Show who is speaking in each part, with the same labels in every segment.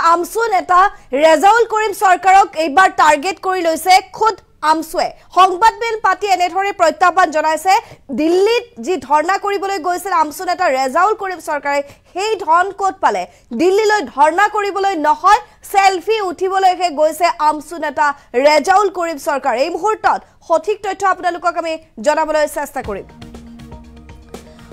Speaker 1: আমসু নেতা ৰেজাউল কৰিম চৰকাৰক এইবাৰ টাৰ্গেট কৰি লৈছে খুদ আমসুৱে সংবাদমেল পাতি এনেধৰণে প্ৰত্যাহ্বান জনাইছে দিল্লীত যি ধৰ্ণা কৰিবলৈ গৈছিল আমসু নেতা ৰেজাউল কৰিম চৰকাৰে সেই ধন ক'ত পালে দিল্লীলৈ ধৰ্ণা কৰিবলৈ নহয় সেলফি উঠিবলৈহে গৈছে আমসু নেতা ৰেজাউল কৰিম চৰকাৰ এই মুহূৰ্তত সঠিক তথ্য আপোনালোকক আমি জনাবলৈ চেষ্টা কৰিম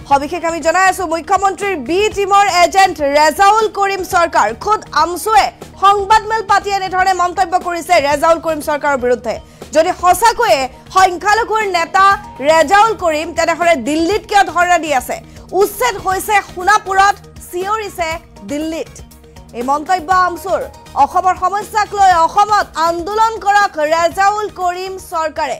Speaker 1: সবিশেষ আমি জনাই আছো মুখ্যমন্ত্ৰীৰ বি টিমৰ এজেন্ট ৰেজাউল কৰিম চৰকাৰ খুদ আমসুৱে সংবাদমেল পাতি এনেধৰণে মন্তব্য কৰিছে ৰেজাউল কৰিম চৰকাৰৰ বিৰুদ্ধে যদি হসাকয়ে সংখ্যালঘুৰ নেতা ৰেজাউল কৰিম তেনেহলে দিল্লীত কিয় ধৰ্ণা দি আছে উচ্ছেদ হৈছে সোণাপুৰত চিঞৰিছে দিল্লীত এই মন্তব্য আমসুৰ অসমৰ সমস্যাক লৈ অসমত আন্দোলন কৰক ৰেজাউল কৰিম চৰকাৰে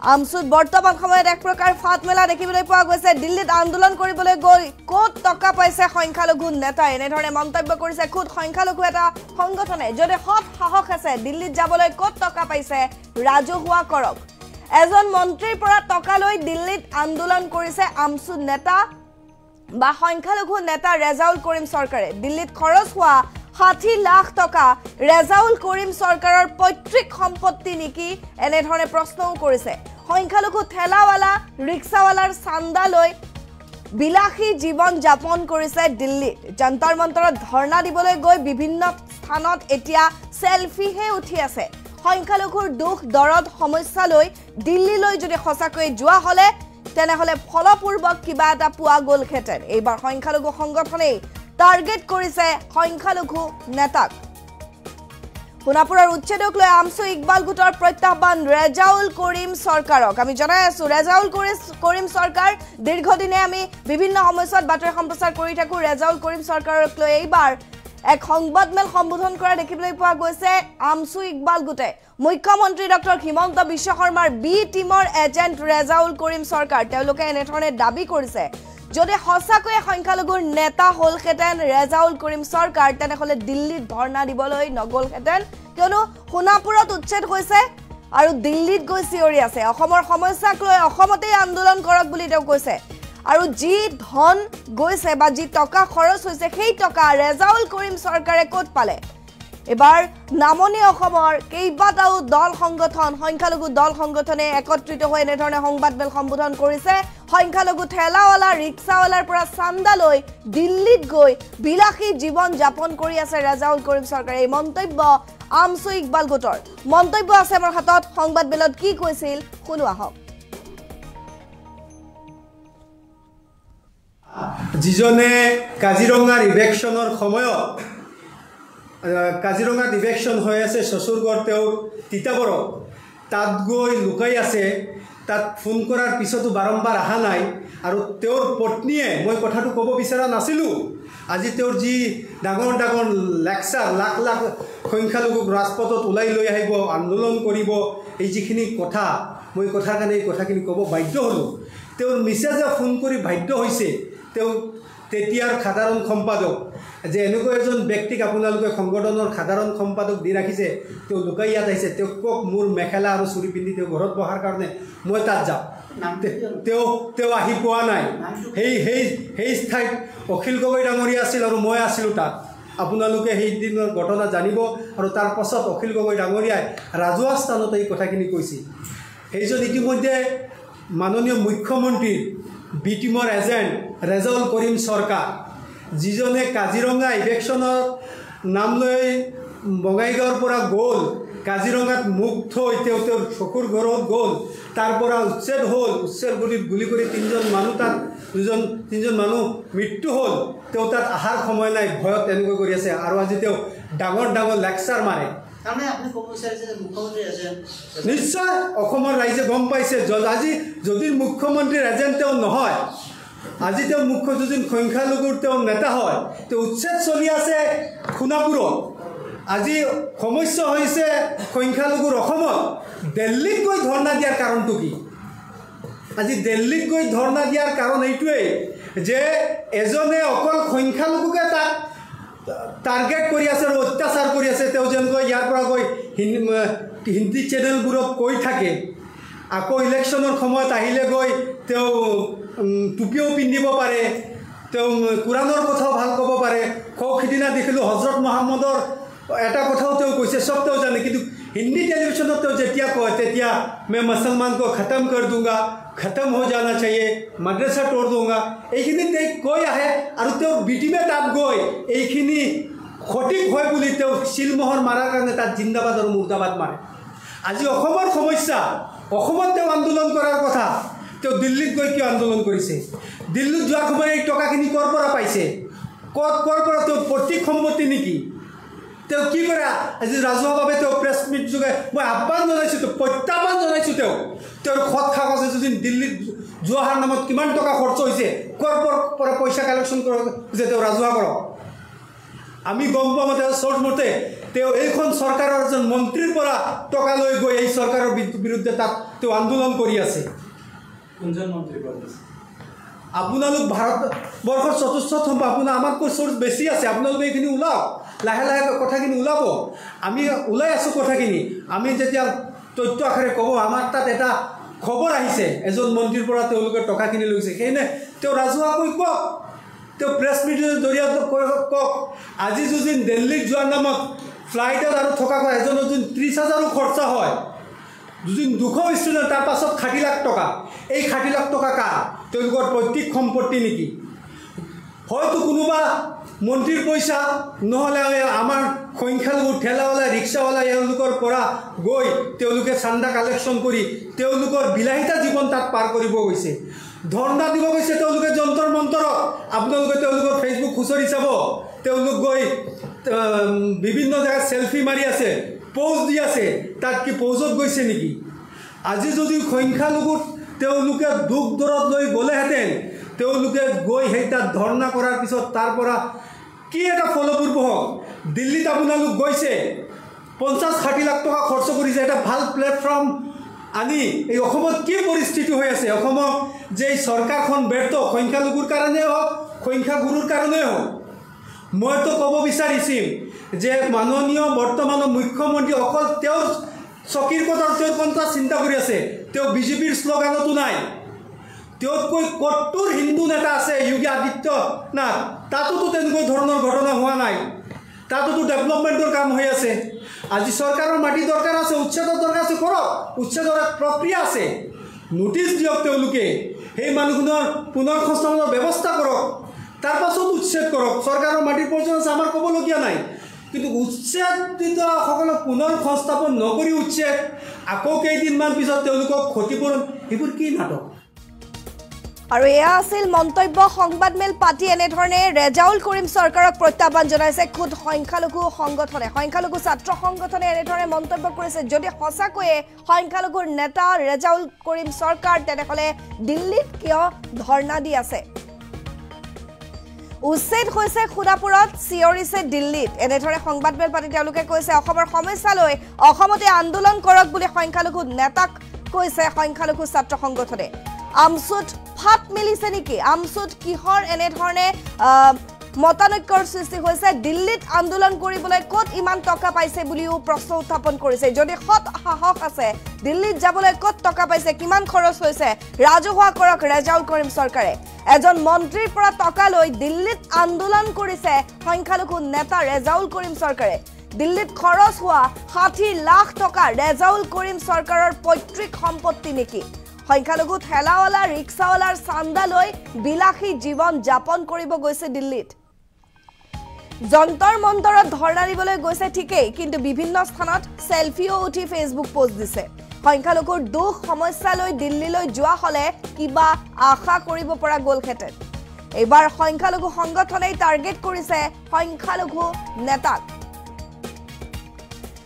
Speaker 1: আমসুত বৰ্তমান সময়ত এক প্ৰকাৰ ফাট মেলা দেখিবলৈ পোৱা গৈছে দিল্লীত আন্দোলন কৰিবলৈ গৈ ক'ত টকা পাইছে সংখ্যালঘু নেতা এনেধৰণে মন্তব্য কৰিছে খুদ সংখ্যালঘু এটা সংগঠনে যদি হত সাহস আছে দিল্লীত যাবলৈ ক'ত টকা পাইছে ৰাজহুৱা কৰক এজন মন্ত্ৰীৰ পৰা টকা লৈ দিল্লীত আন্দোলন কৰিছে আমসু নেতা বা সংখ্যালঘু নেতা ৰেজাউল কৰিম চৰকাৰে দিল্লীত খৰচ হোৱা 60 লাখ টকা ৰেজাউল কৰিম চৰকাৰৰ পৈতৃক সম্পত্তি নেকি এনেধৰণে প্ৰশ্নও কৰিছে সংখ্যালঘু ঠেলাৱালা ৰিক্সাৱালাৰ চান্দা লৈ বিলাসী জীৱন যাপন কৰিছে দিল্লীত জন্তৰ মন্তৰত ধৰ্ণা দিবলৈ গৈ বিভিন্ন স্থানত এতিয়া সেলফিহে উঠি আছে সংখ্যালঘুৰ দুখ দৰদ সমস্যা লৈ দিল্লীলৈ যদি হসাকৈ যোৱা হলে তেনেহলে ফলপূৰ্বক কিবা এটা পোৱা গল খেতেন এইবাৰ সংখ্যালঘু সংগঠনে টাৰ্গেট কৰিছে সংখ্যালঘু নেতাক সোণাপুৰৰ উচ্ছেদক লৈ আমসু ইকবাল গুটৰ প্ৰত্যাহ্বান ৰেজাউল কৰিম চৰকাৰক আমি জনাই আছো ৰেজাউল কৰিম চৰকাৰ দীৰ্ঘদিনে আমি বিভিন্ন সমস্যাত বাতৰি সম্প্ৰচাৰ কৰি থাকো ৰেজাউল কৰিম চৰকাৰক লৈ এইবাৰ এক সংবাদমেল সম্বোধন কৰা দেখিবলৈ পোৱা গৈছে আমসু ইকবাল গুটে মুখ্যমন্ত্ৰী ডক্টৰ হিমন্ত বিশ্ব শৰ্মাৰ বি টিমৰ এজেন্ট ৰেজাউল কৰিম চৰকাৰ তেওঁলোকে এনেধৰণে দাবী কৰিছে যদি হসাকয়ে সংখ্যালঘুৰ নেতা হলহেতেন ৰেজাউল কৰিম চৰকাৰ তেনেহলে দিল্লীত ধৰ্ণা দিবলৈ নগলহেতেন কিয়নো সোণাপুৰত উচ্ছেদ হৈছে আৰু দিল্লীত গৈ চিঞৰি আছে অসমৰ সমস্যাক লৈ অসমতেই আন্দোলন কৰক বুলি তেওঁ কৈছে আৰু যি ধন গৈছে বা যি টকা খৰচ হৈছে সেই টকা ৰেজাউল কৰিম চৰকাৰে ক'ত পালে এবাৰ নামনি অসমৰ কেইবাটাও দল সংগঠন সংখ্যালঘু দল সংগঠনে একত্ৰিত হৈ এনেধৰণে সংবাদমেল সম্বোধন কৰিছে সংখ্যালঘু ঠেলাৱালা ৰিক্সাৱালাৰ পৰা চান্দা লৈ দিল্লীত গৈ বিলাসী জীৱন যাপন কৰি আছে ৰেজাউল কৰিম চৰকাৰে এই মন্তব্য আমসু ইকবাল গুটৰ মন্তব্য আছে আমাৰ হাতত সংবাদমেলত কি কৈছিল শুনো আহক
Speaker 2: যিজনে কাজিৰঙাৰ ইভেকশ্যনৰ সময়ত কাজিৰঙাত ইভেকশ্যন হৈ আছে শশুৰগড় তেওঁৰ তিতাবৰত তাত গৈ লুকাই আছে তাত ফোন কৰাৰ পিছতো বাৰম্বাৰ অহা নাই আৰু তেওঁৰ পত্নীয়ে মই কথাটো ক'ব বিচৰা নাছিলোঁ আজি তেওঁৰ যি ডাঙৰ ডাঙৰ লেকচাৰ লাখ লাখ সংখ্যালঘুক ৰাজপথত ওলাই লৈ আহিব আন্দোলন কৰিব এই যিখিনি কথা মই কথাৰ কাৰণে এই কথাখিনি ক'ব বাধ্য হ'লোঁ তেওঁৰ মিছেজে ফোন কৰি বাধ্য হৈছে তেওঁ তেতিয়াৰ সাধাৰণ সম্পাদক যে এনেকুৱা এজন ব্যক্তিক আপোনালোকে সংগঠনৰ সাধাৰণ সম্পাদক দি ৰাখিছে তেওঁ লুকাই ইয়াত আহিছে তেওঁক কক মোৰ মেখেলা আৰু চুৰি পিন্ধি তেওঁ ঘৰত বহাৰ কাৰণে মই তাত যাওঁ তেওঁ আহি পোৱা নাই সেই ঠাইত অখিল গগৈ ডাঙৰীয়া আছিল আৰু মই আছিলোঁ তাত আপোনালোকে সেই দিনৰ ঘটনা জানিব আৰু তাৰ পাছত অখিল গগৈ ডাঙৰীয়াই ৰাজহুৱা স্থানত এই কথাখিনি কৈছিল সেইজন ইতিমধ্যে মাননীয় মুখ্যমন্ত্ৰীৰ বি টিমৰ এজেন্ট ৰেজাউল কৰিম চৰকাৰ যিজনে কাজিৰঙা ইভেকশ্যনৰ নাম লৈ বঙাইগাঁৱৰ পৰা গ'ল কাজিৰঙাত মুখ থৈ তেওঁ তেওঁৰ চকুৰ ঘৰত গ'ল তাৰ পৰা উচ্ছেদ হ'ল উচ্ছেদ গুলি কৰি তিনিজন মানুহ মৃত্যু হ'ল তেওঁ তাত অহাৰ সময় নাই ভয়ত তেনেকৈ কৰি আছে আৰু আজি তেওঁ ডাঙৰ ডাঙৰ লেকচাৰ মাৰে নিশ্চয় অসমৰ ৰাইজে গম পাইছে আজি যদি মুখ্যমন্ত্ৰীৰ এজেণ্ট তেওঁ নহয় আজি তেওঁ মুখ্য যদিন সংখ্যালঘুৰ তেওঁ নেতা হয় তেওঁ উচ্ছেদ চলি আছে সোণাপুৰত আজি সমস্যা হৈছে সংখ্যালঘুৰ অসমত দিল্লীত গৈ ধৰ্ণা দিয়াৰ কাৰণটো কি আজি দিল্লীত গৈ ধৰ্ণা দিয়াৰ কাৰণ এইটোৱেই যে এজনে অকল সংখ্যালঘুকে তাক টাৰ্গেট কৰি আছে আৰু অত্যাচাৰ কৰি আছে তেওঁ যেনেকৈ ইয়াৰ পৰা গৈ হিন্দী চেনেলবোৰত কৈ থাকে আকৌ ইলেকশ্যনৰ সময়ত আহিলে গৈ তেওঁ টুপিও পিন্ধিব পাৰে তেওঁ কোৰাণৰ কথাও ভাল ক'ব পাৰে। সিদিনা দেখিলোঁ হজৰত মহম্মদৰ এটা কথাও তেওঁ কৈছে, চব তেওঁ জানে, কিন্তু হিন্দী টেলিভিশ্যনত তেওঁ যেতিয়া কয় তেতিয়া मैं मुसलमान को ख़त्म कर दूंगा, ख़त्म हो जाना चाहिए, मद्रसा तोड़ दूंगा, এইখিনি কৈ আহে আৰু তেওঁ বিটিমে তাত গৈ এইখিনি সঠিক হয় বুলি তেওঁ শিলমোহৰ মাৰাৰ কাৰণে তাত জিন্দাবাদ আৰু মুৰ্দাবাদ মাৰে। আজি অসমৰ সমস্যা, অসমত তেওঁ আন্দোলন কৰাৰ কথা, তেওঁ দিল্লীত গৈ কিয় আন্দোলন কৰিছে? দিল্লীত যোৱাৰ সময় এই টকাখিনি ক'ৰ পৰা পাইছে? ক'ৰ পৰা তেওঁ প্ৰত্যেক সম্পত্তি নেকি? তেওঁ কি কৰে? আজি ৰাজহুৱাভাৱে তেওঁ প্ৰেছ মিট যোগে মই আহ্বান জনাইছোঁ, প্ৰত্যাহ্বান জনাইছোঁ, তেওঁৰ খত কাগজে যদি দিল্লীত যোৱা অহাৰ নামত কিমান টকা খৰচ হৈছে, ক'ৰ পৰা পইচা কালেকশ্যন কৰক যে তেওঁ ৰাজহুৱা কৰক। আমি গম পোৱা মতে চৰ্ট মতে তেওঁ এইখন চৰকাৰৰ এজন মন্ত্ৰীৰ পৰা টকা লৈ গৈ এই চৰকাৰৰ বিৰুদ্ধে তাত তেওঁ আন্দোলন কৰি আছে।
Speaker 3: কোনজন মন্ত্ৰীৰ পৰা?
Speaker 2: আপোনালোক ভাৰতবৰ্ষৰ চতুৰ্থ স্তম্ভ, আপোনাৰ আমাতকৈ চ'ৰ্চ বেছি আছে, আপোনালোকে এইখিনি ওলাওক, লাহে লাহে কথাখিনি ওলাব। আমি ওলাই আছোঁ কথাখিনি। আমি যেতিয়া তথ্য আকাৰে ক'ব আমাৰ তাত এটা খবৰ আহিছে এজন মন্ত্ৰীৰ পৰা তেওঁলোকে টকাখিনি লৈছে, সেইনে তেওঁ ৰাজহুৱাকৈ কওক, তেওঁ প্ৰেছ মিটৰ জৰিয়তে কওক। আজি যদি দিল্লীত যোৱাৰ নামত ফ্লাইটত আৰু থকা এজনৰ যদি 30,000 খৰচা হয়, যদি 200 ষ্টুডেণ্ট, তাৰ পাছত 60 লাখ টকা, এই 60 লাখ টকা কাৰ? তেওঁলোকৰ প্ৰত্যেক সম্পত্তি নেকি? হয়তো কোনোবা মন্ত্ৰীৰ পইচা, নহ'লে আমাৰ সংখ্যালঘু ঠেলাৱালা ৰিক্সাৱালা এওঁলোকৰ পৰা গৈ তেওঁলোকে চান্দা কালেকশ্যন কৰি তেওঁলোকৰ বিলাসিতা জীৱন তাত পাৰ কৰিব গৈছে। ধৰ্ণা দিব গৈছে তেওঁলোকে যন্তৰ মন্তৰত। আপোনালোকে তেওঁলোকৰ ফেচবুক খুচৰি চাব, তেওঁলোক গৈ বিভিন্ন জেগাত চেলফি মাৰি আছে, প'জ দি আছে। তাত কি প'জত গৈছে নেকি? আজি যদি সংখ্যালঘুত তেওঁলোকে দুখ দৰদ লৈ গ'লেহেঁতেন, তেওঁলোকে গৈ সেই তাত ধৰ্ণা কৰাৰ পিছত তাৰ পৰা কি এটা ফলপ্ৰসূ হওক। দিল্লীত আপোনালোক গৈছে, 50-60 লাখ টকা খৰচ কৰিছে, এটা ভাল প্লেটফৰ্ম আনি এই অসমত কি পৰিস্থিতি হৈ আছে, অসমত যে এই চৰকাৰখন ব্যৰ্থ, সংখ্যালঘুৰ কাৰণেই হওক সংখ্যাগুৰুৰ কাৰণেই হওক। মইতো ক'ব বিচাৰিছিল যে মাননীয় বৰ্তমানৰ মুখ্যমন্ত্ৰী অকল তেওঁৰ চকীৰ কথাৰ তেওঁৰ কথা চিন্তা কৰি আছে, তেওঁ বিজেপিৰ শ্লোগানতো নাই। তেওঁতকৈ কট্টৰ হিন্দু নেতা আছে যোগী আদিত্যনাথ, তাতোতো তেনেকুৱা ধৰণৰ ঘটনা হোৱা নাই, তাতোতো ডেভেলপমেণ্টৰ কাম হৈ আছে। আজি চৰকাৰৰ মাটি দৰকাৰ আছে, উচ্ছেদৰ দৰকাৰ আছে, কৰক, উচ্ছেদৰ প্ৰক্ৰিয়া আছে, নোটিছ দিয়ক তেওঁলোকে, সেই মানুহজনৰ পুনৰ সংস্থাপনৰ ব্যৱস্থা কৰক, তাৰ পাছত উচ্ছেদ কৰক। চৰকাৰৰ মাটিৰ প্ৰয়োজন আছে, আমাৰ ক'বলগীয়া নাই, কিন্তু উচ্ছেদিতসকলক পুনৰ সংস্থাপন নকৰি উচ্ছেদ, আকৌ কেইদিনমান পিছত তেওঁলোকক ক্ষতিপূৰণ, এইবোৰ কি নাটক?
Speaker 1: আৰু এয়া আছিল মন্তব্য। সংবাদমেল পাতি এনেধৰণে ৰেজাউল কৰিম চৰকাৰক প্ৰত্যাহ্বান জনাইছে খুদ সংখ্যালঘু সংগঠনে। সংখ্যালঘু ছাত্ৰ সংগঠনে এনেধৰণে মন্তব্য কৰিছে, যদি সঁচাকৈয়ে সংখ্যালঘুৰ নেতা ৰেজাউল কৰিম চৰকাৰ, তেনেহ'লে দিল্লীত কিয় ধৰ্ণা দি আছে? উচ্ছেদ হৈছে সোণাপুৰত, চিঞৰিছে দিল্লীত, এনেধৰণে সংবাদমেল পাতি তেওঁলোকে কৈছে। অসমৰ সমস্যা লৈ অসমতে আন্দোলন কৰক বুলি সংখ্যালঘু নেতাক কৈছে সংখ্যালঘু ছাত্ৰ সংগঠনে। আমচুত ফাট মিলিছে নেকি? আমচুত কিহৰ এনেধৰণে মতানৈক্যৰ সৃষ্টি হৈছে? দিল্লীত আন্দোলন কৰিবলৈ ক'ত ইমান টকা পাইছে বুলিও প্ৰশ্ন উত্থাপন কৰিছে। যদি সৎ সাহস আছে, দিল্লীত যাবলৈ ক'ত টকা পাইছে, কিমান খৰচ হৈছে, ৰাজহুৱা কৰক ৰেজাউল কৰিম চৰকাৰে। এজন মন্ত্ৰীৰ পৰা টকা লৈ দিল্লীত আন্দোলন কৰিছে সংখ্যালঘু নেতা ৰেজাউল কৰিম চৰকাৰে। দিল্লীত খৰচ হোৱা 60 লাখ টকা ৰেজাউল কৰিম চৰকাৰৰ পৈতৃক সম্পত্তি নেকি? সংখ্যালঘু ঠেলাৱালা ৰিক্সাৱালাৰ চান্দা লৈ বিলাসী জীৱন যাপন কৰিব গৈছে দিল্লীত। যন্তৰ মন্তৰত ধৰ্ণা দিবলৈ গৈছে ঠিকেই, কিন্তু বিভিন্ন স্থানত চেলফিও উঠি ফেচবুক পোষ্ট দিছে। সংখ্যালঘুৰ দুখ সমস্যা লৈ দিল্লীলৈ যোৱা হ'লে কিবা আশা কৰিব পৰা গ'লহেঁতেন। এইবাৰ সংখ্যালঘু সংগঠনেই টাৰ্গেট কৰিছে সংখ্যালঘু নেতাক।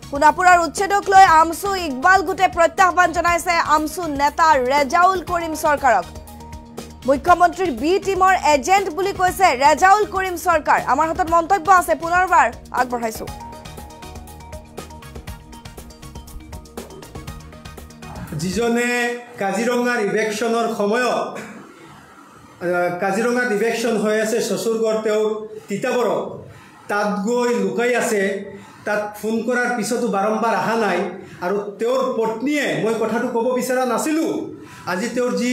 Speaker 1: সোণাপুৰৰ উচ্ছেদক লৈ আমচু ইকবাল গোটে প্ৰত্যাহ্বান জনাইছে আমচু নেতা ৰেজাউল কৰিম চৰকাৰক। মুখ্যমন্ত্ৰীৰ বি টিমৰ এজেণ্ট বুলি কৈছে ৰেজাউল কৰিম চৰকাৰ। আমাৰ হাতত মন্তব্য আছে, পুনৰবাৰ আগবঢ়াইছো।
Speaker 2: যিজনে কাজিৰঙাৰ ইভেকশ্যনৰ সময়ত, কাজিৰঙাত ইভেকশ্যন হৈ আছে চচুৰগড় তেওঁৰ তিতাবৰত, তাত গৈ লুকাই আছে, তাত ফোন কৰাৰ পিছতো বাৰম্বাৰ অহা নাই। আৰু তেওঁৰ পত্নীয়ে, মই কথাটো ক'ব বিচৰা নাছিলোঁ, আজি তেওঁৰ যি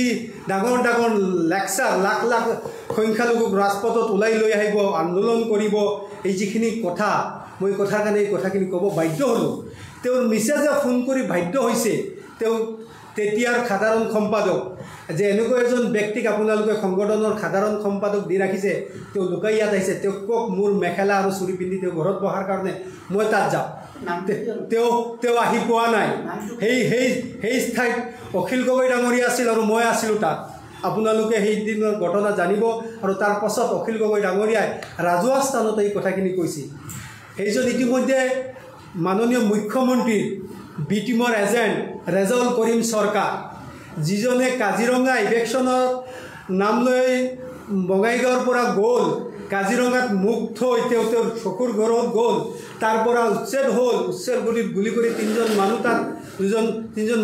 Speaker 2: ডাঙৰ ডাঙৰ লেকচাৰ, লাখ লাখ সংখ্যালঘুক ৰাজপথত ওলাই লৈ আহিব, আন্দোলন কৰিব, এই যিখিনি কথা, মই কথাৰ কাৰণে এই কথাখিনি ক'ব বাধ্য হ'লোঁ। তেওঁৰ মিছেজে ফোন কৰি বাধ্য হৈছে তেওঁ তেতিয়াৰ সাধাৰণ সম্পাদক, যে এনেকুৱা এজন ব্যক্তিক আপোনালোকে সংগঠনৰ সাধাৰণ সম্পাদক দি ৰাখিছে, তেওঁ লুকাই ইয়াত আহিছে, তেওঁক কওক মোৰ মেখেলা আৰু চুৰি পিন্ধি তেওঁ ঘৰত বহাৰ কাৰণে মই তাত যাওঁ। তেওঁ আহি পোৱা নাই। সেই ঠাইত অখিল গগৈ ডাঙৰীয়া আছিল আৰু মই আছিলোঁ তাত। আপোনালোকে সেইদিনৰ ঘটনা জানিব। আৰু তাৰ পাছত অখিল গগৈ ডাঙৰীয়াই ৰাজহুৱা স্থানত এই কথাখিনি কৈছিল। সেইজন ইতিমধ্যে মাননীয় মুখ্যমন্ত্ৰীৰ বি টিমৰ এজেণ্ট ৰেজাউল কৰিম চৰকাৰ, যিজনে কাজিৰঙা ইভেকশ্যনৰ নাম লৈ বঙাইগাঁৱৰ পৰা গ'ল, কাজিৰঙাত মুখ থৈ তেওঁ তেওঁৰ চকুৰ ঘৰত গ'ল, তাৰ পৰা উচ্ছেদ হ'ল, উচ্ছেদ গুলি কৰি তিনিজন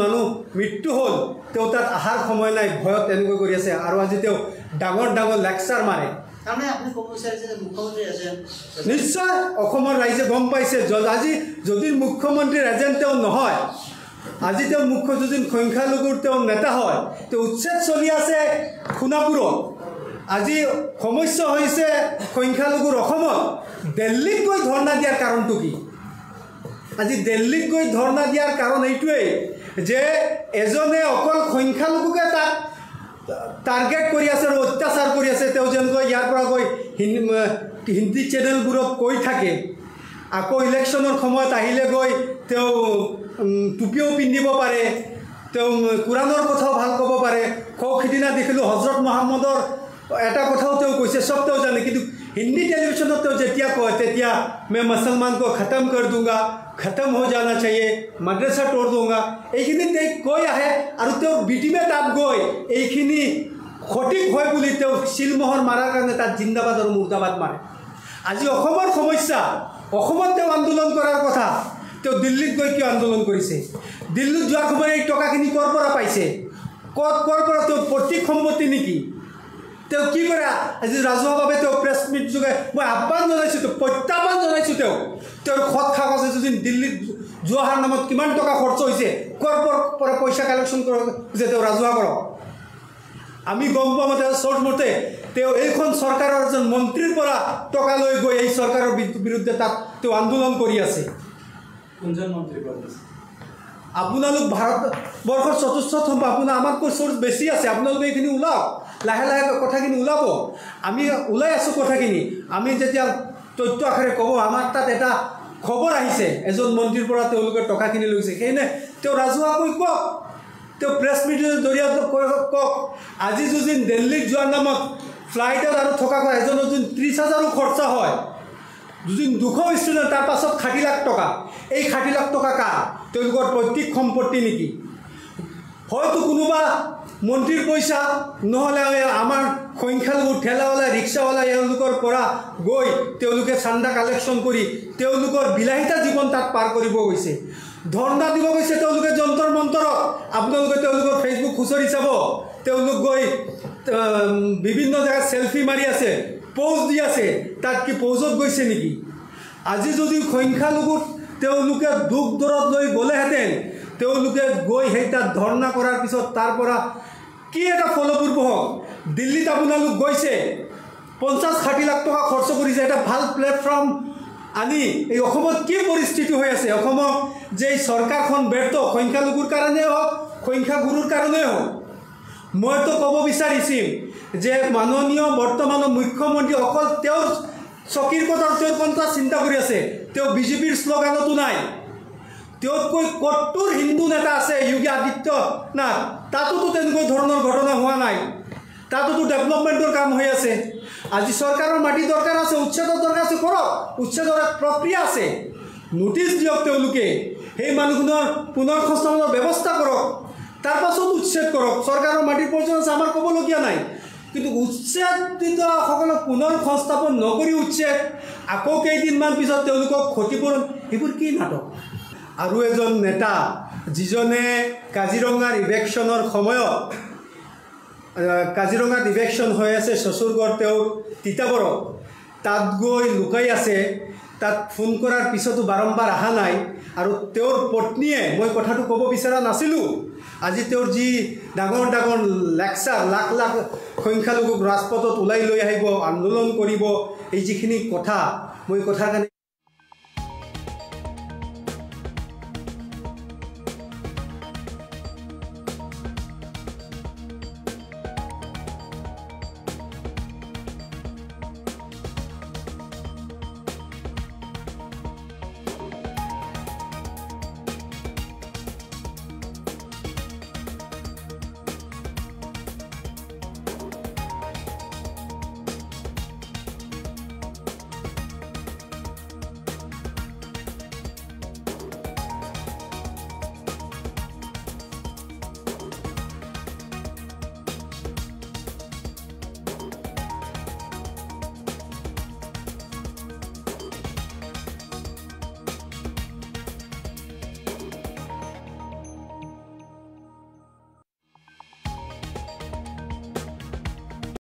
Speaker 2: মানুহ মৃত্যু হ'ল। তেওঁ তাত অহাৰ সময় নাই, ভয়ত এনেকৈ কৰি আছে। আৰু আজি তেওঁ ডাঙৰ ডাঙৰ লেকচাৰ মাৰে। নিশ্চয় অসমৰ ৰাইজে গম পাইছে। আজি যদি মুখ্যমন্ত্ৰীৰ এজেণ্ট তেওঁ নহয়, আজি তেওঁ যদি সংখ্যালঘুৰ তেওঁ নেতা হয়, তেওঁ উচ্ছেদ চলি আছে সোণাপুৰত। আজি সমস্যা হৈছে সংখ্যালঘুৰ অসমত। দিল্লীত গৈ ধৰ্ণা দিয়াৰ কাৰণটো কি? আজি দিল্লীত গৈ ধৰ্ণা দিয়াৰ কাৰণ এইটোৱেই যে এজনে অকল সংখ্যালঘুকে তাক টাৰ্গেট কৰি আছে আৰু অত্যাচাৰ কৰি আছে। তেওঁ যেনেকৈ ইয়াৰ পৰা গৈ হিন্দী চেনেলবোৰত কৈ থাকে, আকৌ ইলেকশ্যনৰ সময়ত আহিলে গৈ তেওঁ টুপিও পিন্ধিব পাৰে, তেওঁ কোৰাণৰ কথাও ভাল ক'ব পাৰে। সিদিনা দেখিলোঁ হজৰত মহম্মদৰ এটা কথাও তেওঁ কৈছে, চব তেওঁ জানে, কিন্তু হিন্দী টেলিভিশ্যনত তেওঁ যেতিয়া কয় তেতিয়া মই মুছলমান কো খতম কৰ দুংগা, খতম হৈ জানা চাহিয়ে, মাদ্ৰাছা তোৰ দুংগা, এইখিনি তেওঁ কৈ আহে। আৰু তেওঁ বিটিমে তাত গৈ এইখিনি সঠিক হয় বুলি তেওঁ শিলমোহৰ মাৰাৰ কাৰণে তাত জিন্দাবাদ আৰু মুৰ্দাবাদ মাৰে। আজি অসমৰ সমস্যা, অসমত তেওঁ আন্দোলন কৰাৰ কথা, তেওঁ দিল্লীত গৈ কিয় আন্দোলন কৰিছে? দিল্লীত যোৱাৰ সময়ত এই টকাখিনি ক'ৰ পৰা পাইছে? ক'ৰ পৰা তেওঁ প্ৰতীক সম্পত্তি নেকি? তেওঁ কি কৰে? আজি ৰাজহুৱাভাৱে তেওঁ প্ৰেছ মিট যোগে মই আহ্বান জনাইছোঁ, প্ৰত্যাহ্বান জনাইছোঁ। তেওঁৰ খত কাগজ যদি দিল্লীত যোৱাৰ নামত কিমান টকা খৰচ হৈছে, ক'ৰ পৰা পইচা কালেকশ্যন যে তেওঁ ৰাজহুৱা কৰক। আমি গম পোৱা মতে চৰ্ট মতে তেওঁ এইখন চৰকাৰৰ এজন মন্ত্ৰীৰ পৰা টকা লৈ গৈ এই চৰকাৰৰ বিৰুদ্ধে তাত তেওঁ আন্দোলন কৰি আছে।
Speaker 3: কোনজন মন্ত্ৰী কৰিছে?
Speaker 2: আপোনালোক ভাৰতবৰ্ষৰ চতুৰ্থ সম্পাদক, আপোনাৰ আমাতকৈ চ'ৰ্চ বেছি আছে। আপোনালোকে এইখিনি ওলাওক, লাহে লাহে কথাখিনি ওলাব। আমি ওলাই আছোঁ কথাখিনি। আমি যেতিয়া তথ্য আকাৰে ক'ব, আমাৰ তাত এটা খবৰ আহিছে এজন মন্ত্ৰীৰ পৰা তেওঁলোকে টকাখিনি লৈছে, সেইনে তেওঁ ৰাজহুৱাকৈ কওক, তেওঁ প্ৰেছ মিটৰ জৰিয়তে কওক। আজি যদি দিল্লীত যোৱাৰ নামত ফ্লাইটত আৰু থকা এজনৰ যদি 30,000 খৰচা হয়, যদি 200 ষ্টুডেণ্ট, তাৰ পাছত 60 লাখ টকা। এই 60 লাখ টকা কাৰ? তেওঁলোকৰ পৈতৃক সম্পত্তি নেকি? হয়তো কোনোবা মন্ত্ৰীৰ পইচা, নহ'লে আমাৰ সংখ্যালঘু ঠেলাৱালা ৰিক্সাৱালা এওঁলোকৰ পৰা গৈ তেওঁলোকে চান্দা কালেকশ্যন কৰি তেওঁলোকৰ বিলাসিতা জীৱন তাত পাৰ কৰিব গৈছে। ধৰ্ণা দিব গৈছে তেওঁলোকে যন্তৰ মন্তৰত। আপোনালোকে তেওঁলোকৰ ফেচবুক খুচৰি চাব, তেওঁলোক গৈ বিভিন্ন জেগাত চেলফি মাৰি আছে, প'জ দি আছে। তাত কি প'জত গৈছে নেকি? আজি যদি সংখ্যালঘুত তেওঁলোকে দুখ দৰত লৈ গ'লেহেঁতেন, তেওঁলোকে গৈ সেই তাত ধৰ্ণা কৰাৰ পিছত তাৰ পৰা কি এটা ফলপ্ৰসূ হওক। দিল্লীত আপোনালোক গৈছে, 50-60 লাখ টকা খৰচ কৰিছে, এটা ভাল প্লেটফৰ্ম আনি এই অসমত কি পৰিস্থিতি হৈ আছে। অসমত যে এই চৰকাৰখন ব্যৰ্থ, সংখ্যালঘুৰ কাৰণেই হওক, সংখ্যাগুৰুৰ কাৰণেই হওক। মইতো ক'ব বিচাৰিছিল যে মাননীয় বৰ্তমানৰ মুখ্যমন্ত্ৰী অকল তেওঁৰ চকীৰ কথা তেওঁৰ কথা চিন্তা কৰি আছে, তেওঁ বিজেপিৰ শ্লোগানতো নাই। তেওঁতকৈ কট্টৰ হিন্দু নেতা আছে যোগী আদিত্যনাথ, তাতোতো তেনেকুৱা ধৰণৰ ঘটনা হোৱা নাই, তাতোতো ডেভেলপমেণ্টৰ কাম হৈ আছে। আজি চৰকাৰৰ মাটি দৰকাৰ আছে, উচ্ছেদৰ দৰকাৰ আছে, কৰক। উচ্ছেদৰ প্ৰক্ৰিয়া আছে, নোটিছ দিয়ক তেওঁলোকে, সেই মানুহজনৰ পুনৰ সংস্থাপনৰ ব্যৱস্থা কৰক, তাৰ পাছত উচ্ছেদ কৰক। চৰকাৰৰ মাটিৰ প্ৰয়োজন আছে, আমাৰ ক'বলগীয়া নাই। কিন্তু উচ্ছেদিতসকলক পুনৰ সংস্থাপন নকৰি উচ্ছেদ, আকৌ কেইদিনমান পিছত তেওঁলোকক ক্ষতিপূৰণ, এইবোৰ কি নাটক? আৰু এজন নেতা যিজনে কাজিৰঙাৰ ইভেকশ্যনৰ সময়ত, কাজিৰঙাত ইভেকশ্যন হৈ আছে শ্বশুৰগড় তেওঁৰ তিতাবৰত, তাত গৈ লুকাই আছে তাত ফোন কৰাৰ পিছতো বাৰম্বাৰ অহা নাই আৰু তেওঁৰ পত্নীয়ে মই কথাটো ক'ব বিচৰা নাছিলোঁ আজি তেওঁৰ যি ডাঙৰ ডাঙৰ লেকচাৰ লাখ লাখ সংখ্যালঘুক ৰাজপথত ওলাই লৈ আহিব আন্দোলন কৰিব এই যিখিনি কথা মই কথাৰ কাৰণে